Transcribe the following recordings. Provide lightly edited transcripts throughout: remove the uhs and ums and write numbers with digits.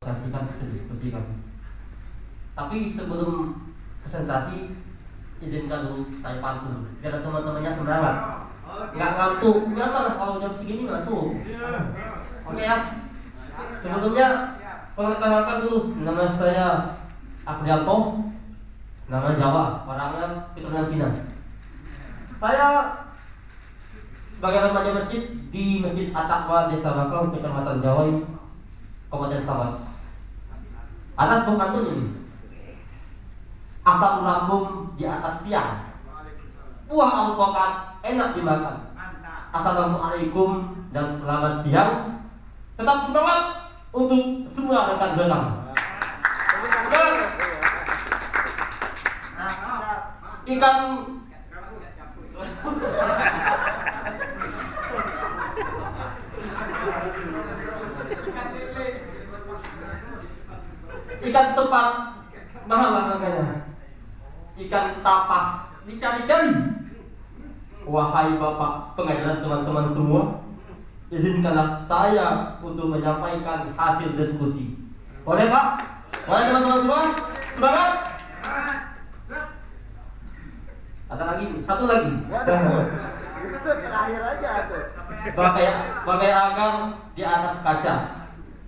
Saksikan seperti kami. Tapi sebelum presentasi, izinkan dulu saya pantun biar teman-temannya semangat. Nggak ngantuk, biasa lah kalau jam segini ngantuk. Oke ya. Sebelumnya perkenalkan dulu, nama saya Aprianto, nama Jawa, orangnya keturunan Cina. Saya sebagai remaja masjid di Masjid At-Taqwa Desa Bakau, Kecamatan Jawai, Kabupaten Sabas. Atas pantun ini. Asam lambung di atas tiang, buah alpukat enak dimakan. Assalamualaikum dan selamat siang. Tetap semangat untuk semua rekan rekan. Ikan ikan sepat mahal harganya. Ikan tapak dicari-cari. Wahai Bapak pengajaran teman-teman semua, izinkanlah saya untuk menyampaikan hasil diskusi. Boleh Pak? Boleh teman-teman semua? Semangat? Ada lagi? Satu lagi. Itu terakhir aja tuh. Bagai agar di atas kaca.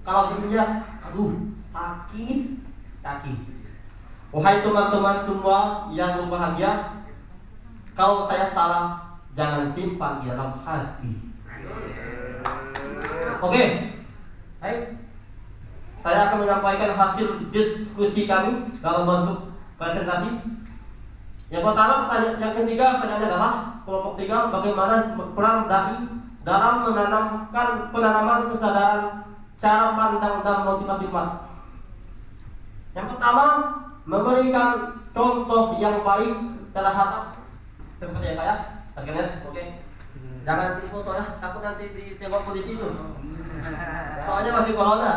Kalau dirinya, aduh, sakit kaki. Wahai teman-teman semua yang berbahagia, kalau saya salah, jangan simpan di dalam hati. Oke, baik. Saya akan menyampaikan hasil diskusi kami dalam bentuk presentasi. Yang pertama, yang ketiga pertanyaan adalah kelompok 3, bagaimana peran dai dalam penanaman kesadaran, cara pandang dan motivasi umat. Yang pertama, memberikan contoh yang baik terhadap seperti ya Pak ya, sekalian. Oke. Jangan difoto ya, takut nanti ditembak polisi itu. Soalnya masih corona.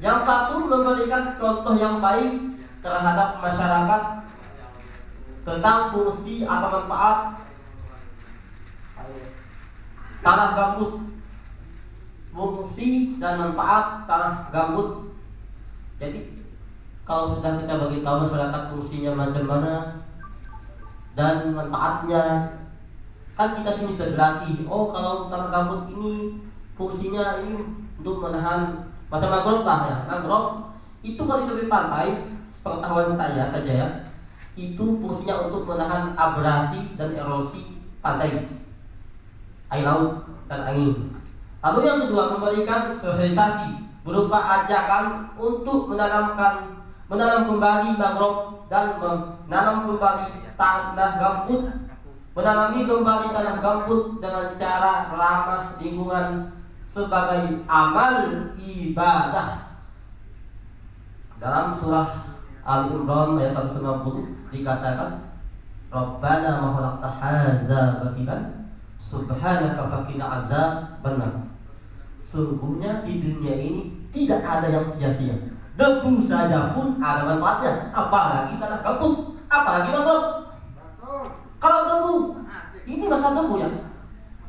Yang satu, memberikan contoh yang baik terhadap masyarakat tentang fungsi atau manfaat tanah gambut. Fungsi dan manfaat tanah gambut. Jadi kalau sudah kita bagi tahu masyarakat fungsinya macam mana dan manfaatnya, kan kita sini sudah dilatih. Oh, kalau tanah gambut ini fungsinya ini untuk menahan macam mangrove lah ya. Mangrove itu kalau di tepi pantai, pengetahuan saya saja ya, itu fungsinya untuk menahan abrasi dan erosi pantai, air laut dan angin. Lalu yang kedua, memberikan sosialisasi berupa ajakan untuk menanam kembali mangrove dan menanam kembali tanah gambut, menanami kembali tanah gambut dengan cara ramah lingkungan sebagai amal ibadah. Dalam surah Al-Imran ayat 190 dikatakan, Rabbana ma khalaqta hadza batilan subhanaka faqina adzabannar. Sungguhnya di dunia ini tidak ada yang sia-sia. Debu saja pun ada manfaatnya, apalagi tanah gambut, apalagi mangrove. Kalau debu, ini masalah debu ya.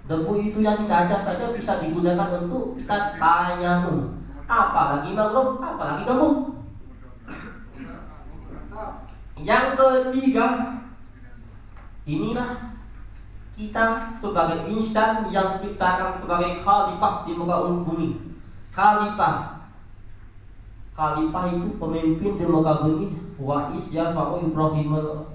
Debu itu yang cacat saja bisa digunakan untuk kita tayamum, apalagi mangrove, apalagi gambut. Yang ketiga, inilah kita sebagai insan yang diciptakan sebagai khalifah di muka bumi. Khalifah itu pemimpin di muka bumi. Wa isyafa'u Ibrahimul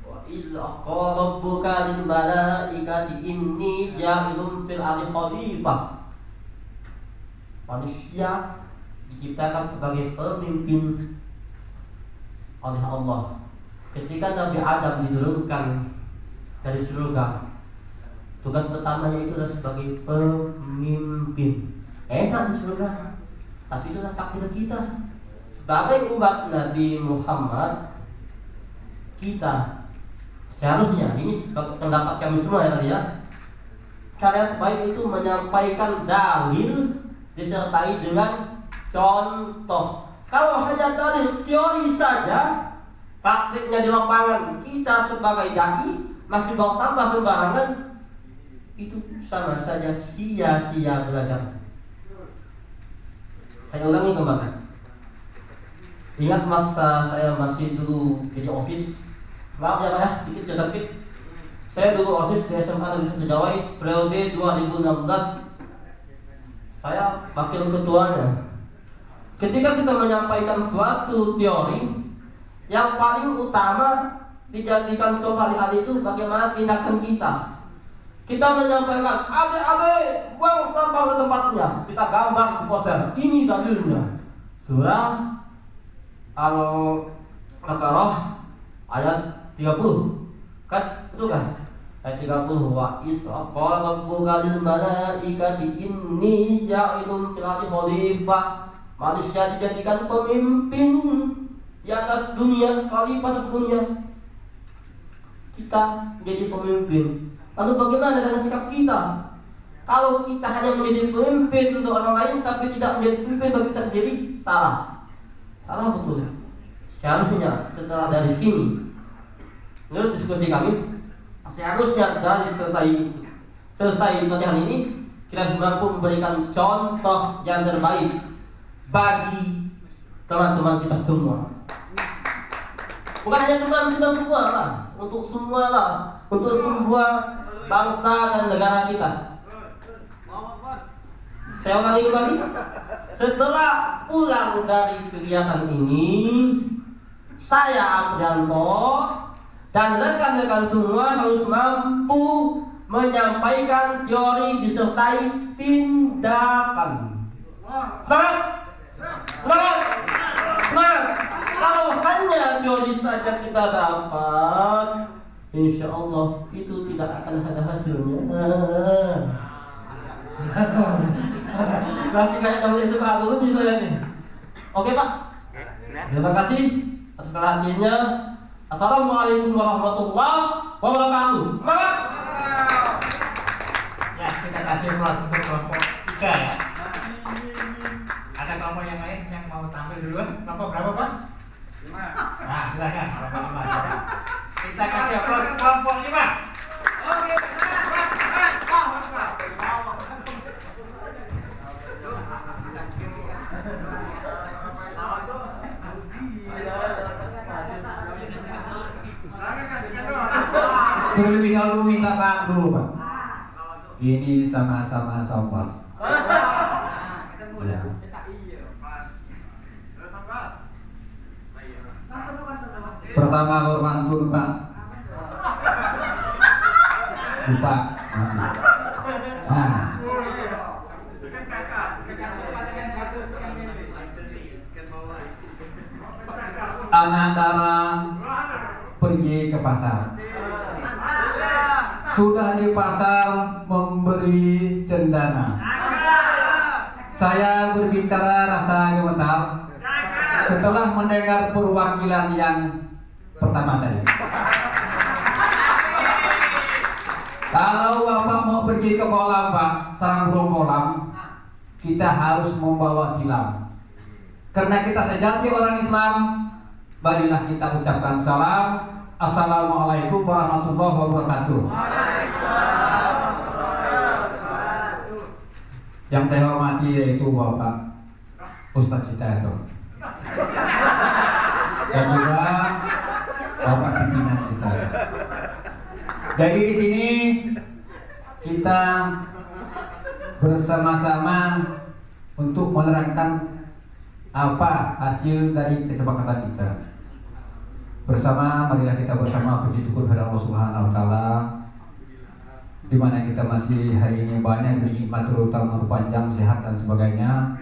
wa izla qala rabbuka lil malaikati inni ja'ilun fil ardi khalifah. Manusia diciptakan sebagai pemimpin oleh Allah. Ketika Nabi Adam diturunkan dari surga, tugas pertamanya itu adalah sebagai pemimpin. Enak di surga, tapi itulah takdir kita sebagai umat Nabi Muhammad. Kita seharusnya, ini pendapat kami semua ya tadi ya, cara terbaik itu menyampaikan dalil disertai dengan contoh. Kalau hanya dalil teori saja, praktiknya di lapangan kita sebagai dai masih bawa sampah sembarangan, itu sama saja sia-sia belajar. Saya ulangi kembali. Ingat masa saya masih dulu jadi OSIS. Maaf ya Pak ya, sedikit cerita sedikit. Saya dulu OSIS di SMA Negeri 1 Jawai periode 2016. Saya wakil ketuanya. Ketika kita menyampaikan suatu teori, yang paling utama dijadikan contoh hari itu bagaimana tindakan kita. Kita menyampaikan, adik-adik, buang sampah ke tempatnya. Kita gambar di poster. Ini dalilnya. Surah Al-Baqarah ayat 30. Kan? Betul kan? Ayat 30. Wa isqala rabbuka lil malaikati inni ja'ilun fil ardi khalifah. Manusia dijadikan pemimpin di atas dunia, khalifah atas dunia. Kita menjadi pemimpin. Lalu bagaimana dengan sikap kita? Kalau kita hanya menjadi pemimpin untuk orang lain tapi tidak menjadi pemimpin bagi kita sendiri, salah. Salah betul. Seharusnya setelah dari sini, menurut diskusi kami, seharusnya dari selesai pelatihan ini, kita mampu memberikan contoh yang terbaik bagi teman-teman kita semua. Bukan hanya teman kita semua lah, untuk semua lah, untuk semua bangsa dan negara kita. Saya ulangi kembali. Setelah pulang dari kegiatan ini, saya Aprianto dan rekan-rekan semua harus mampu menyampaikan teori disertai tindakan. Semangat! Semangat! Semangat! Kalau hanya teori saja kita dapat, insya Allah itu tidak akan ada hasilnya. Nanti kayak tahu suka dulu bisa ya nih. Oke Pak. Terima kasih atas perhatiannya. Assalamualaikum warahmatullahi wabarakatuh. Semangat. Ya, kita kasih kelompok 3 ya. Ada kelompok yang lain yang mau tampil duluan? Kelompok berapa Pak? 5. Nah, silakan kelompok 5. Kita kasih aplaus kelompok 5. Oke. Terlebih dahulu minta maaf dulu Pak. Ini sama-sama sompas. Ya. Pertama hormatun Pak. Lupa masih. Anak Dara pergi ke pasar. Sudah di pasar memberi cendana. Saya berbicara rasa gemetar setelah mendengar perwakilan yang pertama tadi. Kalau Bapak mau pergi ke kolam Pak, sarang burung kolam, kita harus membawa tilam. Karena kita sejati orang Islam, marilah kita ucapkan salam. Assalamualaikum warahmatullahi wabarakatuh. Yang saya hormati yaitu Bapak Ustadz Citayato dan juga Bapak pimpinan kita. Jadi di sini kita bersama-sama untuk menerangkan apa hasil dari kesepakatan kita. Bersama, marilah kita bersama puji syukur kepada Allah Subhanahu wa taala di mana kita masih hari ini banyak bernikmat terutama panjang, sehat dan sebagainya.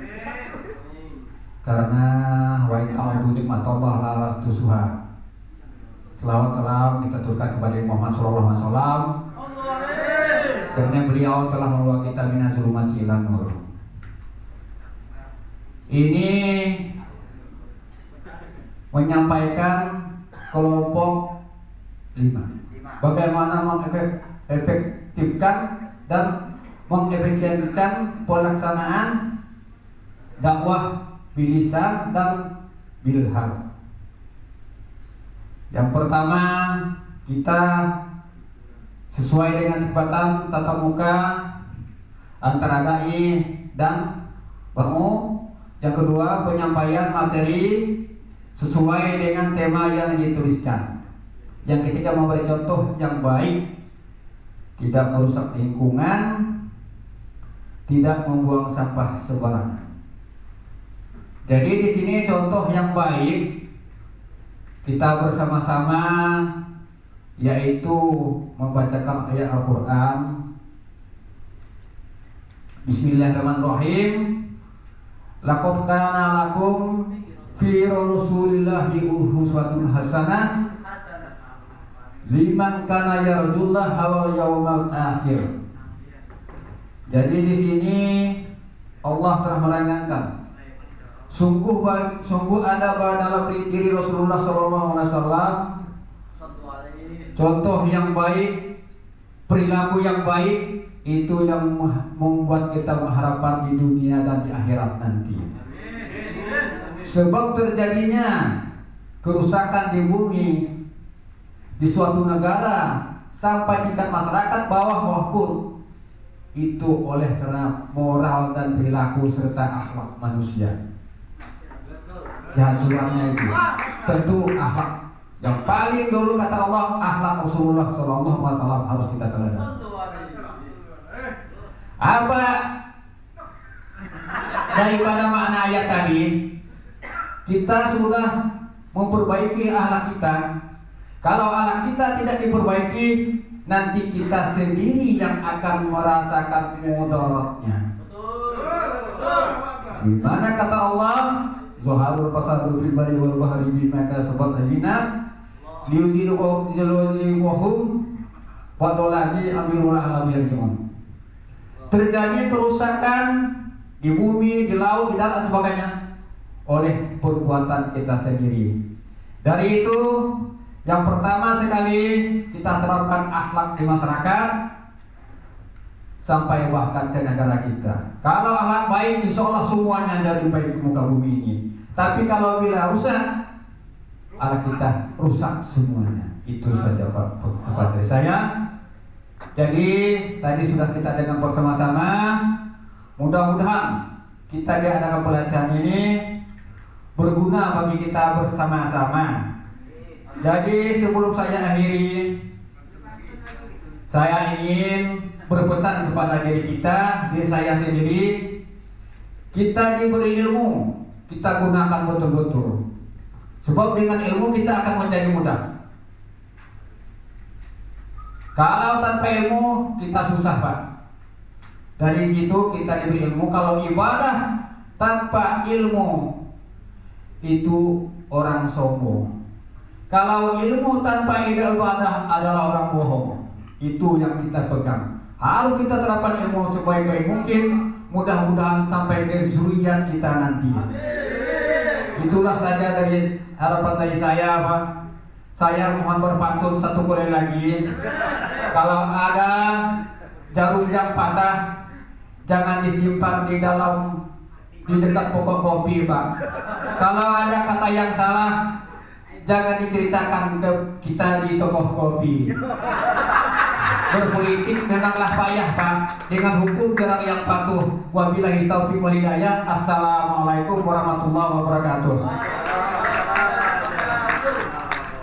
Karena wa in ta'udu nikmatallahi la tuhsuha. Selawat salam kita turunkan kepada Muhammad sallallahu alaihi wasallam. Karena beliau telah membawa kita minaz zulumati ilan nur. Ini menyampaikan kelompok 5. Bagaimana mengefektifkan dan mengefisienkan pelaksanaan dakwah bilisan dan bilhal. Yang pertama, kita sesuai dengan kesepakatan tatap muka antara dai dan penemu. Yang kedua, penyampaian materi sesuai dengan tema yang dituliskan. Yang ketiga, memberi contoh yang baik, tidak merusak lingkungan, tidak membuang sampah sembarangan. Jadi di sini contoh yang baik kita bersama-sama yaitu membacakan ayat Al-Quran. Bismillahirrahmanirrahim. Laqad kana lakum fi rasulillahi uswatun hasanah liman kana yarjullaha wal yawmal akhir. Jadi di sini Allah telah menerangkan sungguh ada dalam diri Rasulullah SAW contoh yang baik, perilaku yang baik, itu yang membuat kita harapan di dunia dan di akhirat nanti. Sebab terjadinya kerusakan di bumi di suatu negara sampai tingkat masyarakat bawah maupun itu oleh karena moral dan perilaku serta akhlak manusia. Kehancurannya itu tentu akhlak. Yang paling dulu kata Allah, akhlak Rasulullah SAW harus kita teladani. Apa daripada makna ayat tadi? Kita sudah memperbaiki akhlak kita. Kalau akhlak kita tidak diperbaiki, nanti kita sendiri yang akan merasakan mudaratnya. Di mana kata Allah, Zuharul fasadu fil bari wal bahri bima kasabat al-nas liuziluhum wa dolazi amirul alamin. Terjadi kerusakan di bumi, di laut, di darat dan sebagainya oleh perbuatan kita sendiri. Dari itu, yang pertama sekali kita terapkan akhlak di masyarakat sampai bahkan ke negara kita. Kalau akhlak baik, insya Allah semuanya dari baik di muka bumi ini. Tapi kalau bila rusak, akhlak kita rusak semuanya. Itu saja Pak kepada saya. Jadi tadi sudah kita dengar bersama-sama. Mudah-mudahan kita diadakan pelatihan ini berguna bagi kita bersama-sama. Jadi sebelum saya akhiri, saya ingin berpesan kepada diri kita, diri saya sendiri. Kita diberi ilmu, kita gunakan betul-betul. Sebab dengan ilmu kita akan menjadi mudah. Kalau tanpa ilmu kita susah Pak. Dari situ kita diberi ilmu. Kalau ibadah tanpa ilmu itu orang sombong. Kalau ilmu tanpa ibadah adalah orang bohong. Itu yang kita pegang. Harus kita terapkan ilmu sebaik-baik mungkin. Mudah-mudahan sampai ke zuriat kita nanti. Itulah saja dari harapan dari saya Pak. Saya mohon berpantun satu kali lagi. Kalau ada jarum yang patah, jangan disimpan di dekat pokok kopi Pak. Kalau ada kata yang salah, jangan diceritakan ke kita di toko kopi. Berpolitik memanglah payah Pak. Dengan hukum jarang yang patuh. Wabillahi taufiq wal hidayah. Assalamualaikum warahmatullahi wabarakatuh.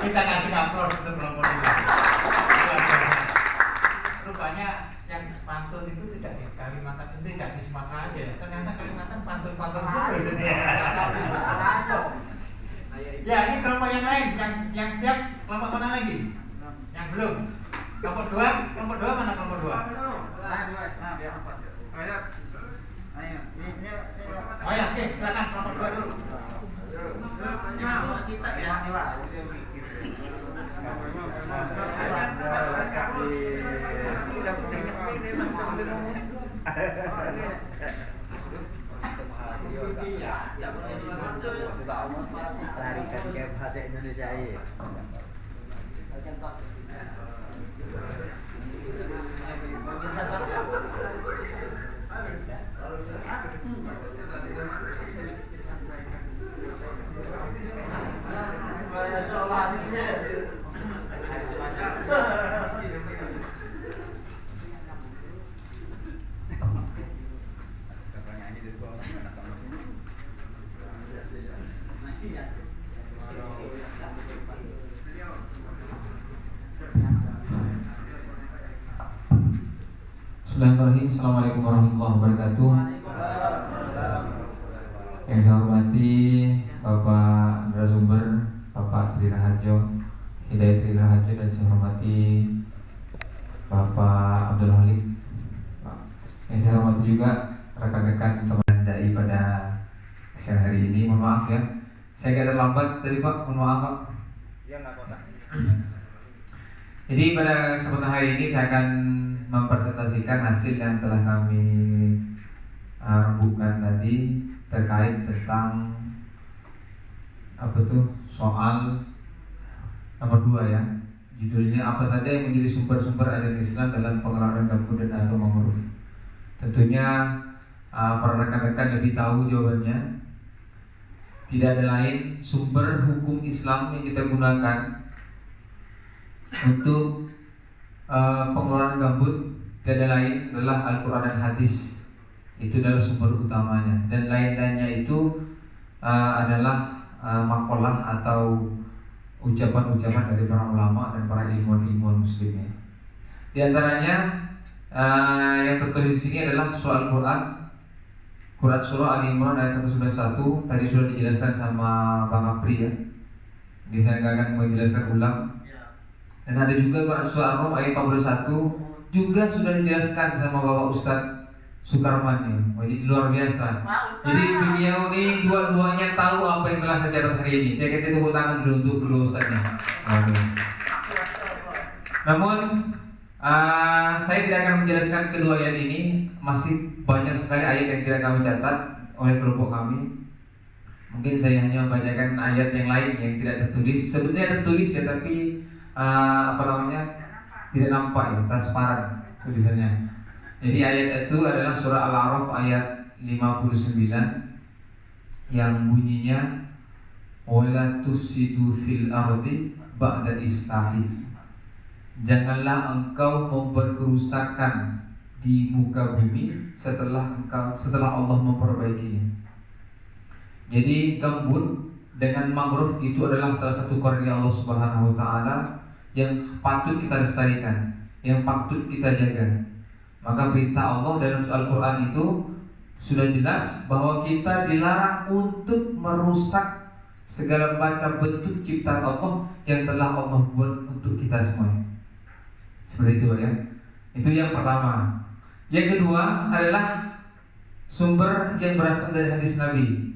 Kita kasih aplaus untuk kelompok ini. Rupanya yang pantun itu tidak di Kalimantan itu tidak di Sumatera aja. Ternyata Kalimantan pantun-pantun terus ini. Ya, ini kelompok yang lain yang siap. Kelompok mana lagi? Yang belum. Kelompok dua mana kelompok dua? Oh ya, oke, silakan kelompok dua dulu. Kita ya. Tarikan ke bahasa Indonesia ini. Bismillahirrahmanirrahim. Assalamualaikum warahmatullahi wabarakatuh. Yang saya hormati Bapak narasumber, Bapak Tri Raharjo, Hidayat Tri Raharjo, dan saya hormati Bapak Abdul Halik. Yang saya hormati juga rekan-rekan teman dai pada siang hari ini. Mohon maaf ya, saya agak terlambat tadi Pak. Mohon maaf Pak. Ya nggak apa-apa. Jadi pada kesempatan hari ini saya akan mempresentasikan hasil yang telah kami rembukan tadi terkait tentang soal nomor 2 ya. Judulnya apa saja yang menjadi sumber-sumber ajaran Islam dalam pengelolaan gambut dan atau mangrove. Tentunya para rekan-rekan lebih tahu jawabannya. Tidak ada lain sumber hukum Islam yang kita gunakan untuk pengeluaran gambut tiada lain adalah Al-Quran dan Hadis. Itu adalah sumber utamanya, dan lain-lainnya itu adalah makalah atau ucapan-ucapan dari para ulama dan para ilmuwan muslimnya. Di antaranya yang tertulis di sini adalah surah Al-Quran, surah Al-Imran ayat 191. Tadi sudah dijelaskan sama Bang Apri ya. Jadi saya nggak akan menjelaskan ulang. Dan ada juga Quran surah Ar-Rum ayat 41 juga sudah dijelaskan sama Bapak Ustadz Sukarman ya. Jadi luar biasa. Jadi beliau ini dua-duanya tahu apa yang telah saya catat hari ini. Saya kasih tepuk tangan dulu untuk kedua Ustadznya. Namun saya tidak akan menjelaskan kedua ayat ini. Masih banyak sekali ayat yang tidak kami catat oleh kelompok kami. Mungkin saya hanya membacakan ayat yang lain yang tidak tertulis. Sebenarnya tertulis ya, tapi tidak nampak ya, transparan tulisannya. Jadi ayat itu adalah surah Al-A'raf ayat 59 yang bunyinya wala tufsidu fil ardi ba'da islahi. Janganlah engkau membuat kerusakan di muka bumi setelah Allah memperbaikinya. Jadi gambut dengan mangrove itu adalah salah satu karunia Allah Subhanahu wa taala yang patut kita lestarikan, yang patut kita jaga. Maka perintah Allah dalam Al-Quran itu sudah jelas bahwa kita dilarang untuk merusak segala macam bentuk ciptaan Allah yang telah Allah buat untuk kita semuanya. Seperti itu ya. Itu yang pertama. Yang kedua adalah sumber yang berasal dari hadis Nabi.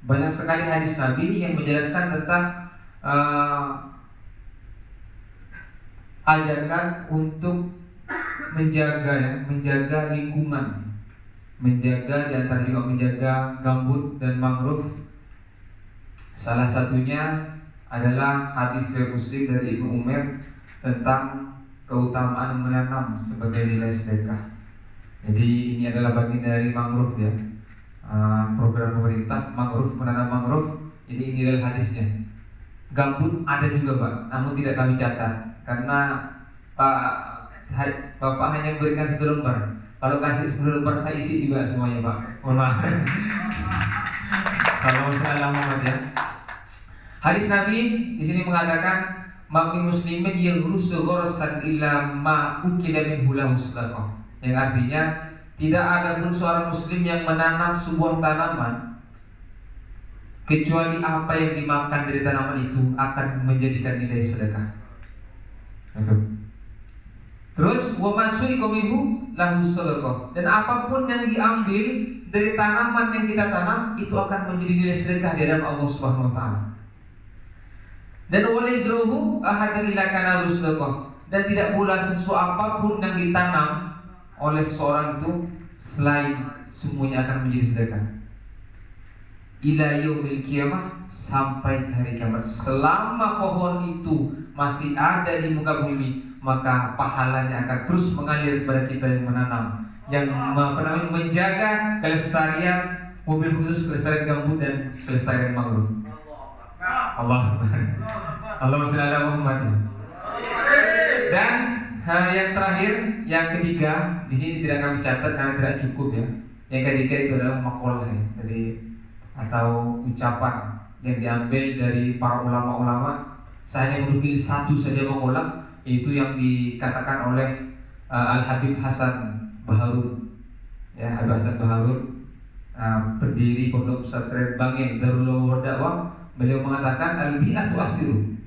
Banyak sekali hadis Nabi yang menjelaskan tentang ajakan untuk menjaga lingkungan, menjaga diantara juga menjaga gambut dan mangrove. Salah satunya adalah hadis riwayat Muslim dari Ibnu Umar tentang keutamaan menanam sebagai nilai sedekah. Jadi ini adalah bagian dari mangrove ya, program pemerintah mangrove, menanam mangrove. Jadi ini adalah hadisnya. Gambut ada juga Pak, namun tidak kami catat karena Bapak hanya memberikan 1 lembar. Kalau kasih 10 lembar saya isi juga semuanya Pak. Mohon maaf. Kalau salah Muhammad ya. Hadis Nabi di sini mengatakan ma'min muslimin yaghrusu ghursan illa ma ukila min hulahu sadaqah. Yang artinya tidak ada pun seorang muslim yang menanam sebuah tanaman kecuali apa yang dimakan dari tanaman itu akan menjadikan nilai sedekah. Terus wa masulikum minhu lahu sadaqah. Dan apapun yang diambil dari tanaman yang kita tanam itu akan menjadi nilai sedekah di hadapan Allah Subhanahu wa taala. Dan walaizruhu ahadan illa kana sadaqah. Dan tidak pula sesuatu apapun yang ditanam oleh seorang itu selain semuanya akan menjadi sedekah. Ila yaumil qiyamah, sampai hari kiamat. Selama pohon itu masih ada di muka bumi, maka pahalanya akan terus mengalir kepada kita yang menanam, yang menjaga kelestarian, mobil khusus kelestarian gambut dan kelestarian mangrove. Allah Allahumma shalli ala Muhammad. Dan yang terakhir, yang ketiga, di sini tidak kami catat karena tidak cukup ya. Yang ketiga itu adalah maqalah ya, dari atau ucapan yang diambil dari para ulama-ulama. Saya hanya menukil satu saja maqalah, yaitu yang dikatakan oleh Al-Habib Hasan Baharun, ya Habib Hasan Baharun, pendiri Pondok Pesantren Bangin Darul Ulum Dakwah, beliau mengatakan al-bi'ah tu'athiru.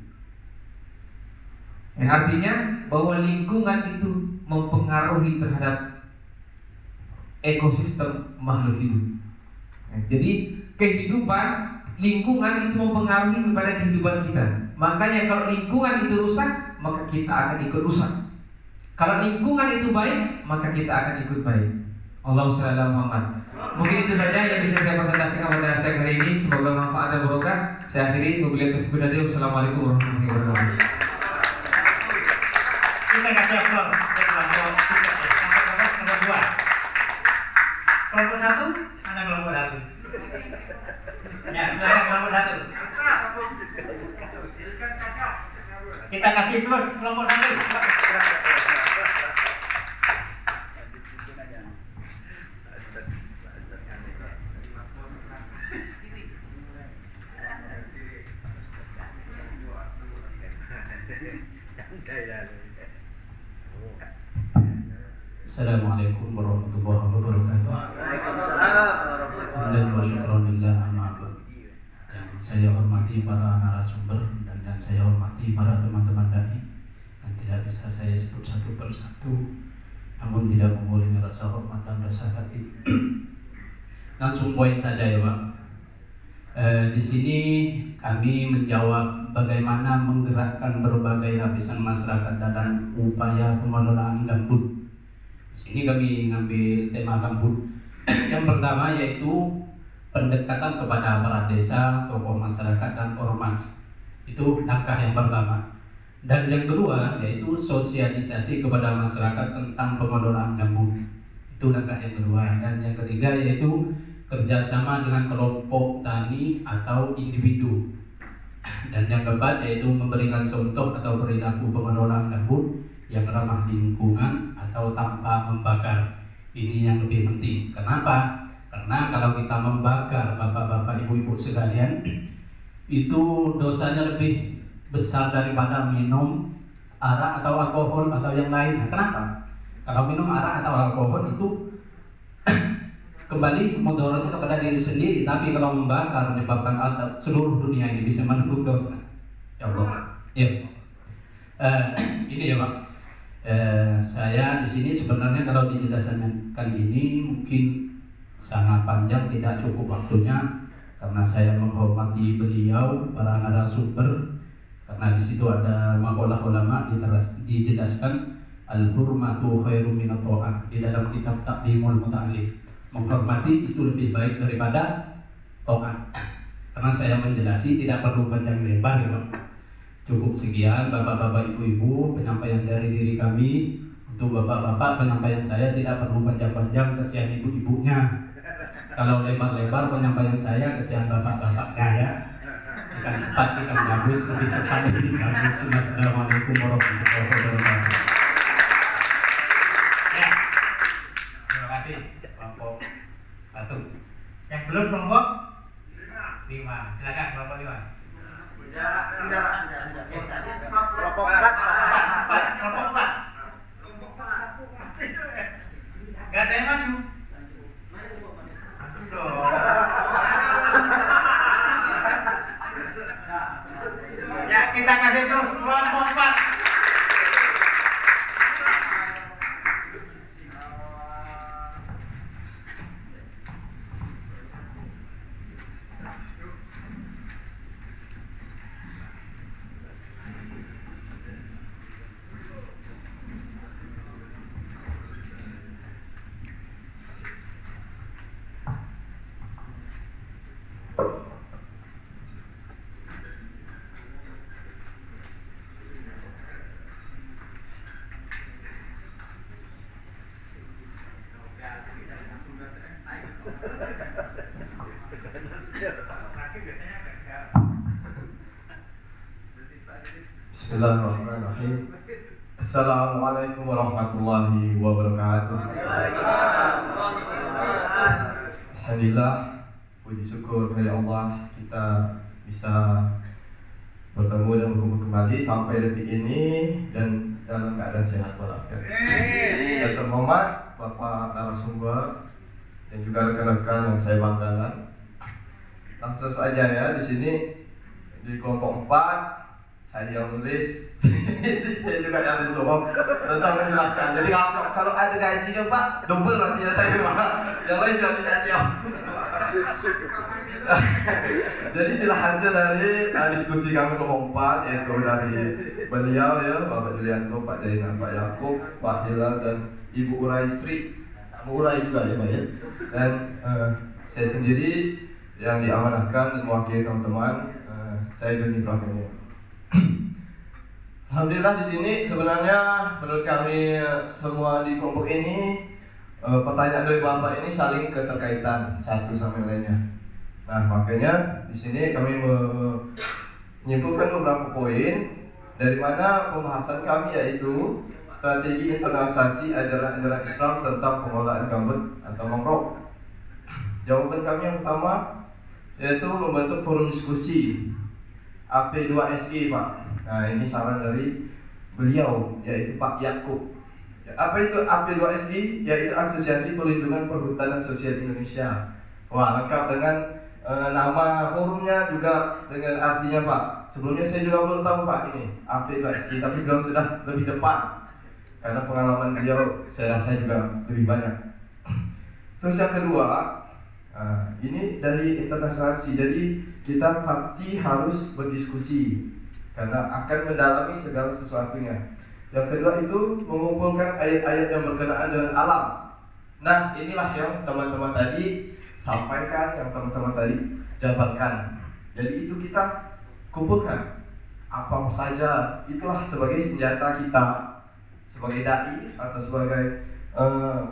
Artinya bahwa lingkungan itu mempengaruhi terhadap ekosistem makhluk hidup. Jadi kehidupan, lingkungan itu mempengaruhi kepada kehidupan kita. Makanya kalau lingkungan itu rusak, maka kita akan ikut rusak. Kalau lingkungan itu baik, maka kita akan ikut baik. Allahumma shalli ala Muhammad. Mungkin itu saja yang bisa saya presentasikan pada siang hari ini. Semoga manfaat dan barokah. Saya akhiri. Wabillahi taufiq wal hidayah. Wassalamualaikum warahmatullahi wabarakatuh. Kita kasih aplaus untuk kelompok 3 sampai kelompok 2. Kelompok 1, mana kelompok 1? Ya, silakan kelompok 1. Kita kasih plus kelompok 1. Assalamualaikum warahmatullahi wabarakatuh. Dan wasyukurillah amma ba'd. Yang saya hormati para narasumber dan yang saya hormati para teman-teman dai, dan tidak bisa saya sebut satu persatu, namun tidak mengurangi rasa hormat dan rasa hati. Langsung poin saja ya Pak. Di sini kami menjawab bagaimana menggerakkan berbagai lapisan masyarakat dalam upaya pengelolaan gambut. Sini kami mengambil tema gambut. Yang pertama yaitu pendekatan kepada aparat desa, tokoh masyarakat dan ormas. Itu langkah yang pertama. Dan yang kedua yaitu sosialisasi kepada masyarakat tentang pengelolaan gambut. Itu langkah yang kedua. Dan yang ketiga yaitu kerjasama dengan kelompok tani atau individu. Dan yang keempat yaitu memberikan contoh atau perilaku pengelolaan gambut yang ramah lingkungan atau tanpa membakar. Ini yang lebih penting. Kenapa? Karena kalau kita membakar, bapak-bapak, ibu-ibu sekalian, itu dosanya lebih besar daripada minum arak atau alkohol atau yang lain. Kenapa? Kalau minum arak atau alkohol itu kembali mudaratnya kepada diri sendiri, tapi kalau membakar menyebabkan asap, seluruh dunia ini bisa menembus dosa. Ya Allah. Ya. Ini ya Pak. Saya di sini sebenarnya kalau dijelaskan kali ini mungkin sangat panjang, tidak cukup waktunya karena saya menghormati beliau para narasumber, karena di situ ada maqalah ulama dijelaskan al-hurmatu khairum minat ta'ah di dalam kitab Taqdimul Muta'allim. Menghormati itu lebih baik daripada ta'at. Karena saya menjelasi tidak perlu panjang lebar ya Pak. Cukup sekian bapak-bapak, ibu-ibu, penyampaian dari diri kami. Untuk bapak-bapak, penyampaian saya tidak perlu panjang-panjang, kesian ibu-ibunya. Kalau lebar-lebar penyampaian saya, kesian bapak-bapaknya ya. Ikan cepat, ikan bagus, lebih cepat lebih bagus. Assalamualaikum warahmatullahi wabarakatuh. Ya. Terima kasih kelompok 1. Yang belum kelompok 5. Silakan kelompok 5. Kelompok 4. Kelompok 4. Gak ada yang maju. Maju dong. Ya, kita kasih terus kelompok 4. Bismillahirrahmanirrahim. Assalamualaikum warahmatullahi wabarakatuh. Alhamdulillah, puji syukur kepada Allah kita bisa bertemu dan berkumpul kembali sampai detik ini, dan dalam keadaan sehat walafiat. Dr. Muhammad, Bapak narasumber, dan juga rekan-rekan yang saya banggakan. Langsung saja ya, di sini di kelompok 4 saya yang nulis, saya juga yang disuruh tentang menjelaskan. Jadi kalau ada gajinya Pak, double nanti ya saya yang lain jangan dikasih siap. Jadi inilah hasil dari diskusi kami kelompok 4, yaitu dari beliau ya, Bapak Julianto, Pak Jainal, Pak Yakub, Pak Hilal, dan Ibu Urai Sri, Urai juga ya Pak ya. Dan saya sendiri yang diamanahkan dan mewakili teman-teman, saya Joni Pratomo. Alhamdulillah di sini sebenarnya menurut kami semua di kelompok ini pertanyaan dari Bapak ini saling keterkaitan satu sama lainnya. Nah makanya di sini kami menyimpulkan beberapa poin dari mana pembahasan kami, yaitu strategi internalisasi ajaran-ajaran Islam tentang pengelolaan gambut atau mangrove. Jawaban kami yang pertama yaitu membentuk forum diskusi AP2SI Pak. Nah ini saran dari beliau, yaitu Pak Yakub. Apa itu AP2SI? Yaitu Asosiasi Perlindungan Perhutanan Sosial Indonesia. Wah lengkap dengan nama forumnya juga dengan artinya Pak. Sebelumnya saya juga belum tahu Pak ini AP2SI, tapi beliau sudah lebih depan karena pengalaman beliau saya rasa juga lebih banyak. Terus yang kedua, ini dari internalisasi, jadi kita pasti harus berdiskusi karena akan mendalami segala sesuatunya. Yang kedua itu mengumpulkan ayat-ayat yang berkenaan dengan alam. Nah inilah yang teman-teman tadi sampaikan, yang teman-teman tadi jabarkan. Jadi itu kita kumpulkan apa saja, itulah sebagai senjata kita sebagai dai atau sebagai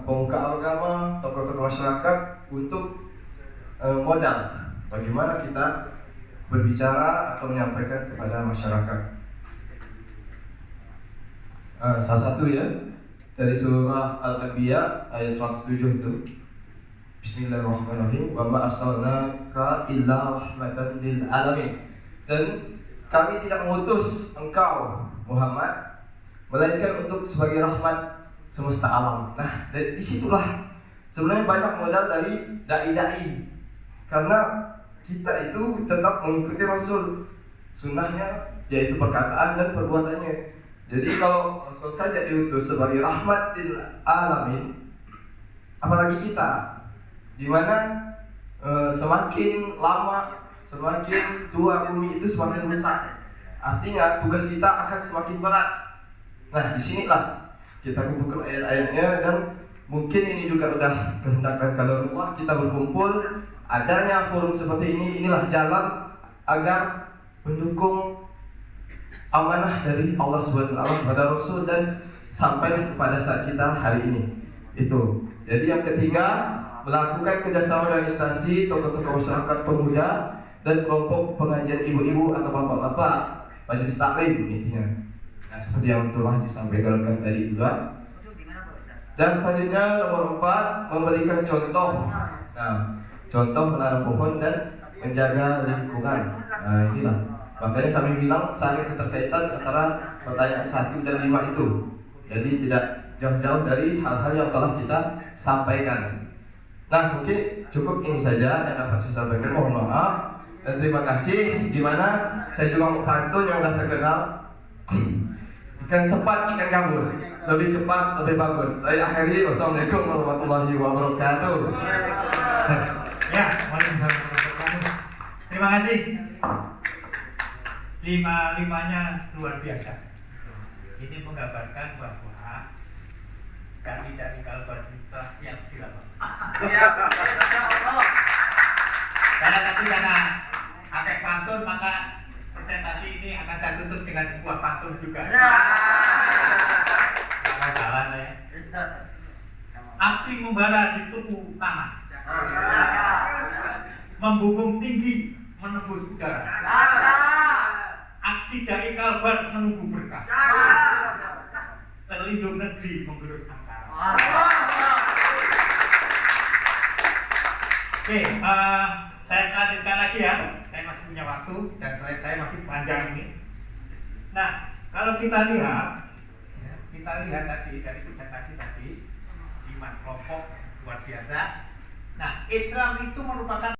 pemuka agama, tokoh-tokoh masyarakat untuk modal bagaimana kita berbicara atau menyampaikan kepada masyarakat. Salah satu ya dari surah Al-Anbiya ayat 107 itu, Bismillahirrahmanirrahim, wa ma arsalnaka illa rahmatan lil alamin. Dan kami tidak mengutus engkau Muhammad melainkan untuk sebagai rahmat semesta alam. Nah, dari disitulah sebenarnya banyak modal dari dai-dai, karena kita itu tetap mengikuti Rasul, sunnahnya yaitu perkataan dan perbuatannya. Jadi kalau Rasul saja diutus sebagai rahmatil alamin, apalagi kita, dimana semakin lama, semakin tua bumi itu semakin rusak. Artinya tugas kita akan semakin berat. Nah disinilah kita kumpulkan ayat-ayatnya, dan mungkin ini juga udah kehendak dan kadarullah kita berkumpul. Adanya forum seperti ini, inilah jalan agar mendukung amanah dari Allah SWT kepada Rasul dan sampailah kepada saat kita hari ini. Itu. Jadi yang ketiga, melakukan kerjasama dengan instansi, tokoh-tokoh masyarakat pemuda dan kelompok pengajian ibu-ibu atau bapak-bapak, majelis taklim intinya. Nah, seperti yang telah disampaikan tadi juga. Dan selanjutnya nomor 4, memberikan contoh. Nah, contoh menanam pohon dan menjaga lingkungan. Nah, inilah. Makanya kami bilang saling keterkaitan antara pertanyaan 1 dan 5 itu. Jadi tidak jauh-jauh dari hal-hal yang telah kita sampaikan. Nah, mungkin cukup ini saja yang dapat saya sampaikan. Mohon maaf dan terima kasih. Dimana saya juga mau pantun yang sudah terkenal. Ikan sepat, ikan gabus, lebih cepat, lebih bagus. Saya akhiri. Wassalamualaikum warahmatullahi wabarakatuh. Ya, waalaikumsalam warahmatullahi wabarakatuh. Terima kasih. Lima-limanya luar biasa. Ini menggambarkan bahwa kami dari Kalbar kita siap dilakukan. Karena pakai pantun, maka presentasi ini akan saya tutup dengan sebuah pantun juga. Kalau jalan ya. Api membara di tubuh tanah, membubung tinggi menembus udara. Aksi dari Kalbar menunggu berkah. Terlindung negeri menggerus angkara. Oke, saya lanjutkan lagi ya. Saya masih punya waktu dan saya masih panjang ini. Nah, kalau kita lihat, ya, kita lihat tadi dari presentasi tadi 5 kelompok luar biasa. Nah, Islam itu merupakan